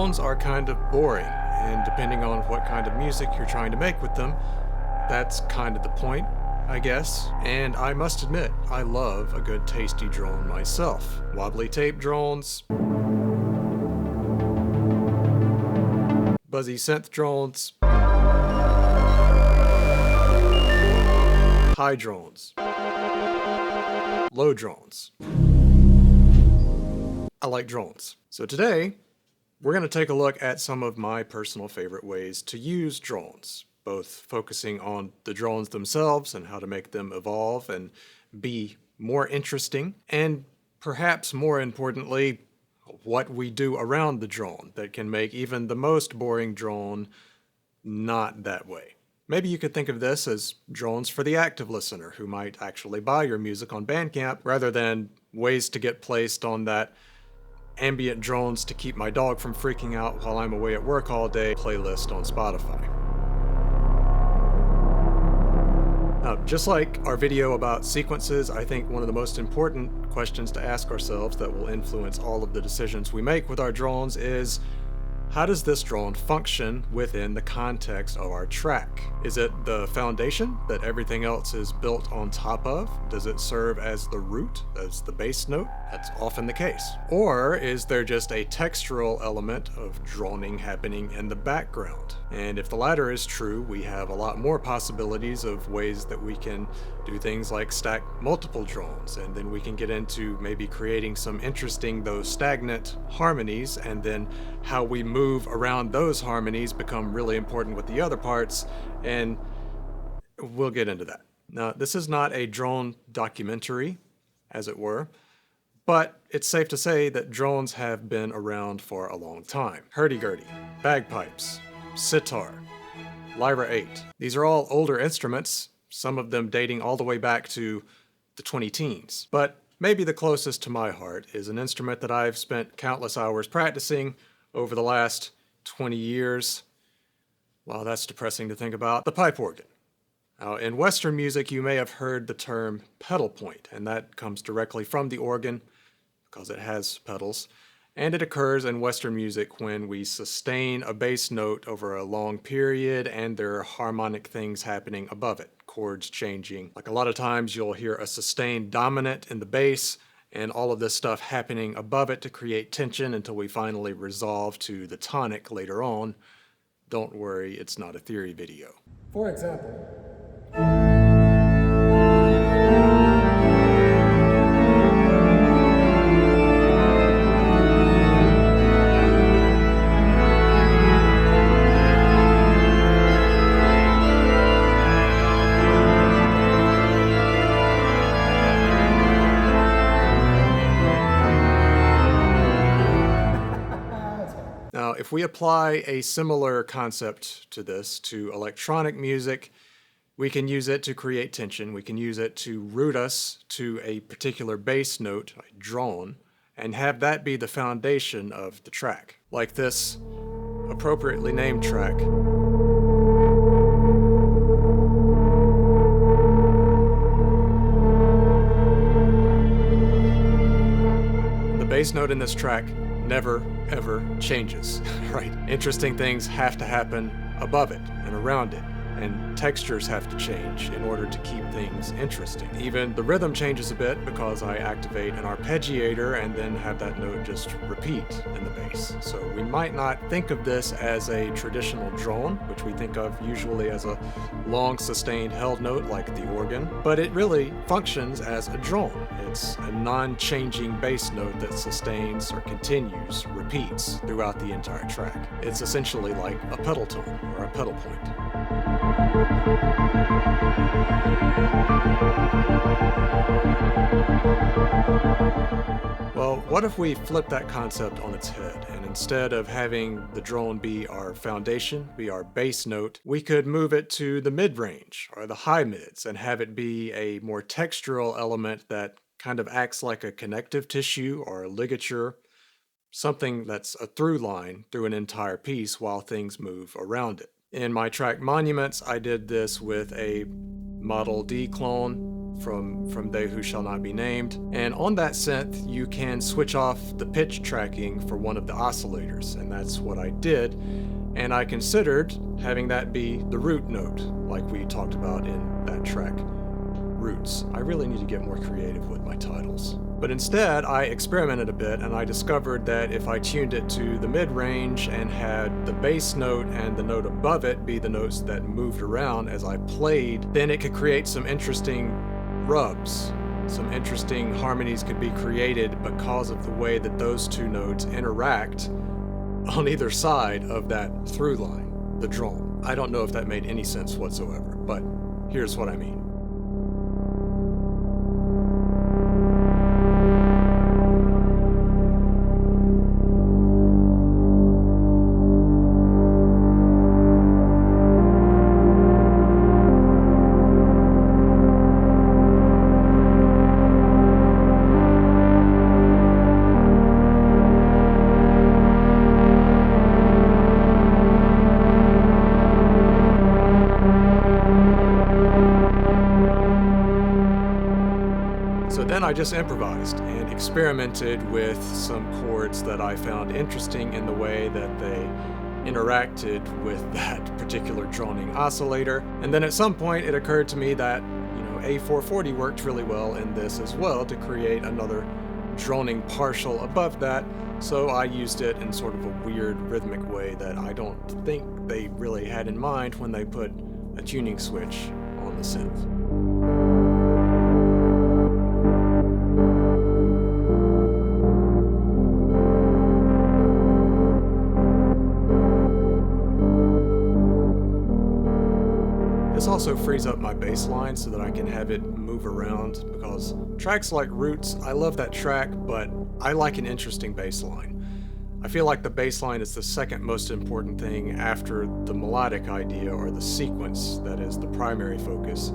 Drones are kind of boring, and depending on what kind of music you're trying to make with them, that's kind of the point, I guess. And I must admit, I love a good tasty drone myself. Wobbly tape drones, buzzy synth drones, high drones, low drones. I like drones. So today, we're going to take a look at some of my personal favorite ways to use drones, both focusing on the drones themselves and how to make them evolve and be more interesting, and perhaps more importantly, what we do around the drone that can make even the most boring drone not that way. Maybe you could think of this as drones for the active listener who might actually buy your music on Bandcamp rather than ways to get placed on that ambient drones to keep my dog from freaking out while I'm away at work all day playlist on Spotify. Now, just like our video about sequences, I think one of the most important questions to ask ourselves that will influence all of the decisions we make with our drones is, how does this drone function within the context of our track? Is it the foundation that everything else is built on top of? Does it serve as the root, as the bass note? That's often the case. Or is there just a textural element of droning happening in the background? And if the latter is true, we have a lot more possibilities of ways that we can do things like stack multiple drones, and then we can get into maybe creating some interesting, though stagnant, harmonies, and then how we move around those harmonies become really important with the other parts, and we'll get into that. Now, this is not a drone documentary, as it were, but it's safe to say that drones have been around for a long time. Hurdy-gurdy, bagpipes, sitar, Lyra 8. These are all older instruments, some of them dating all the way back to the 20-teens. But maybe the closest to my heart is an instrument that I've spent countless hours practicing over the last 20 years. Wow, that's depressing to think about. The pipe organ. Now, in Western music, you may have heard the term pedal point, and that comes directly from the organ because it has pedals. And it occurs in Western music when we sustain a bass note over a long period and there are harmonic things happening above it, chords changing. Like a lot of times you'll hear a sustained dominant in the bass and all of this stuff happening above it to create tension until we finally resolve to the tonic later on. Don't worry, it's not a theory video. For example, now, if we apply a similar concept to this to electronic music, we can use it to create tension. We can use it to root us to a particular bass note, a drone, and have that be the foundation of the track. Like this appropriately named track. The bass note in this track never, ever changes, right? Interesting things have to happen above it and around it, and textures have to change in order to keep things interesting. Even the rhythm changes a bit because I activate an arpeggiator and then have that note just repeat in the bass. So we might not think of this as a traditional drone, which we think of usually as a long sustained held note like the organ, but it really functions as a drone. It's a non-changing bass note that sustains or continues, repeats throughout the entire track. It's essentially like a pedal tone or a pedal point. Well, what if we flip that concept on its head, and instead of having the drone be our foundation, be our bass note, we could move it to the mid-range or the high mids and have it be a more textural element that kind of acts like a connective tissue or a ligature, something that's a through line through an entire piece while things move around it. In my track Monuments, I did this with a Model D clone from They Who Shall Not Be Named. And on that synth, you can switch off the pitch tracking for one of the oscillators, and that's what I did. And I considered having that be the root note, like we talked about in that track, Roots. I really need to get more creative with my titles. But instead, I experimented a bit, and I discovered that if I tuned it to the mid-range and had the bass note and the note above it be the notes that moved around as I played, then it could create some interesting rubs. Some interesting harmonies could be created because of the way that those two notes interact on either side of that through line, the drone. I don't know if that made any sense whatsoever, but here's what I mean. So then I just improvised and experimented with some chords that I found interesting in the way that they interacted with that particular droning oscillator. And then at some point it occurred to me that, A440 worked really well in this as well to create another droning partial above that. So I used it in sort of a weird rhythmic way that I don't think they really had in mind when they put a tuning switch on the synth. This also frees up my bass line so that I can have it move around, because tracks like Roots, I love that track, but I like an interesting bass line. I feel like the bass line is the second most important thing after the melodic idea or the sequence that is the primary focus.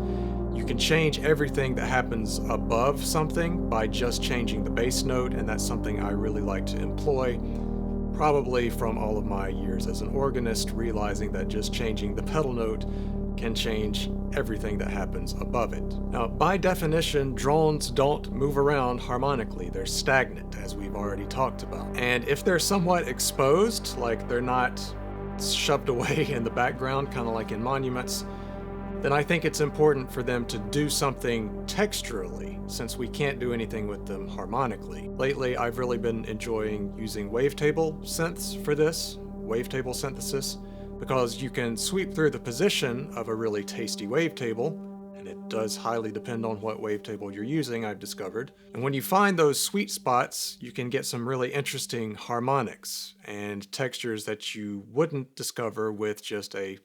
You can change everything that happens above something by just changing the bass note, and that's something I really like to employ. Probably from all of my years as an organist, realizing that just changing the pedal note can change everything that happens above it. Now, by definition, drones don't move around harmonically. They're stagnant, as we've already talked about. And if they're somewhat exposed, like they're not shoved away in the background, kind of like in monuments, then I think it's important for them to do something texturally, since we can't do anything with them harmonically. Lately, I've really been enjoying using wavetable synths for this, wavetable synthesis, because you can sweep through the position of a really tasty wavetable, and it does highly depend on what wavetable you're using, I've discovered. And when you find those sweet spots, you can get some really interesting harmonics and textures that you wouldn't discover with just a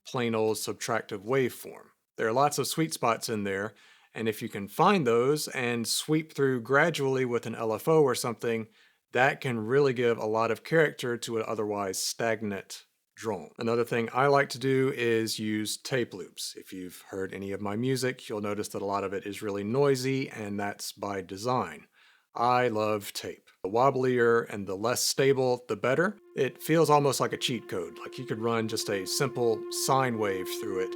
plain old subtractive waveform. There are lots of sweet spots in there, and if you can find those and sweep through gradually with an LFO or something, that can really give a lot of character to an otherwise stagnant drone. Another thing I like to do is use tape loops. If you've heard any of my music, you'll notice that a lot of it is really noisy, and that's by design. I love tape. The wobblier and the less stable, the better. It feels almost like a cheat code, like you could run just a simple sine wave through it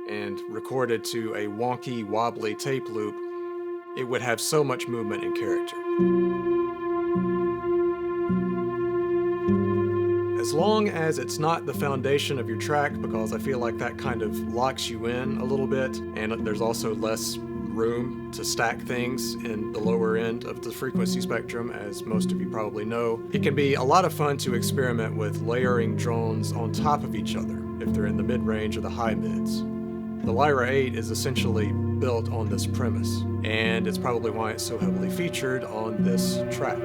and record it to a wonky, wobbly tape loop. It would have so much movement and character. As long as it's not the foundation of your track, because I feel like that kind of locks you in a little bit, and there's also less room to stack things in the lower end of the frequency spectrum, as most of you probably know. It can be a lot of fun to experiment with layering drones on top of each other if they're in the mid-range or the high mids. The Lyra 8 is essentially built on this premise, and it's probably why it's so heavily featured on this track.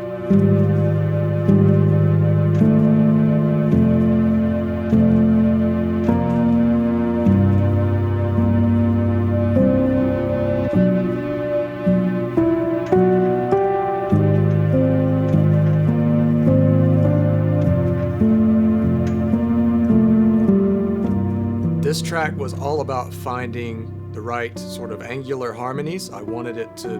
This track was all about finding the right sort of angular harmonies. I wanted it to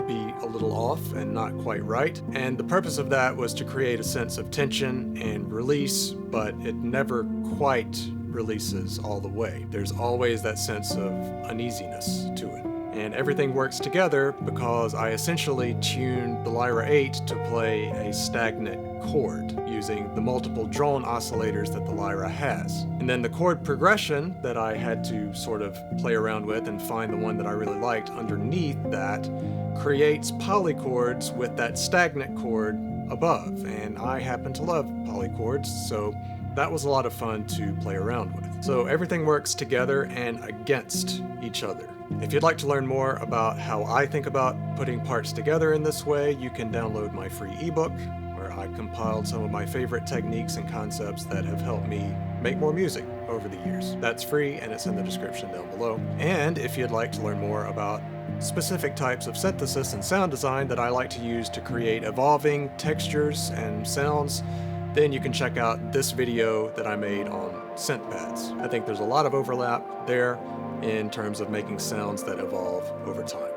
be a little off and not quite right. And the purpose of that was to create a sense of tension and release, but it never quite releases all the way. There's always that sense of uneasiness to it. And everything works together because I essentially tuned the Lyra 8 to play a stagnant chord using the multiple drone oscillators that the Lyra has. And then the chord progression that I had to sort of play around with and find the one that I really liked underneath that creates polychords with that stagnant chord above. And I happen to love polychords, so that was a lot of fun to play around with. So everything works together and against each other. If you'd like to learn more about how I think about putting parts together in this way, you can download my free ebook, where I compiled some of my favorite techniques and concepts that have helped me make more music over the years. That's free and it's in the description down below. And if you'd like to learn more about specific types of synthesis and sound design that I like to use to create evolving textures and sounds, then you can check out this video that I made on synth pads. I think there's a lot of overlap there in terms of making sounds that evolve over time.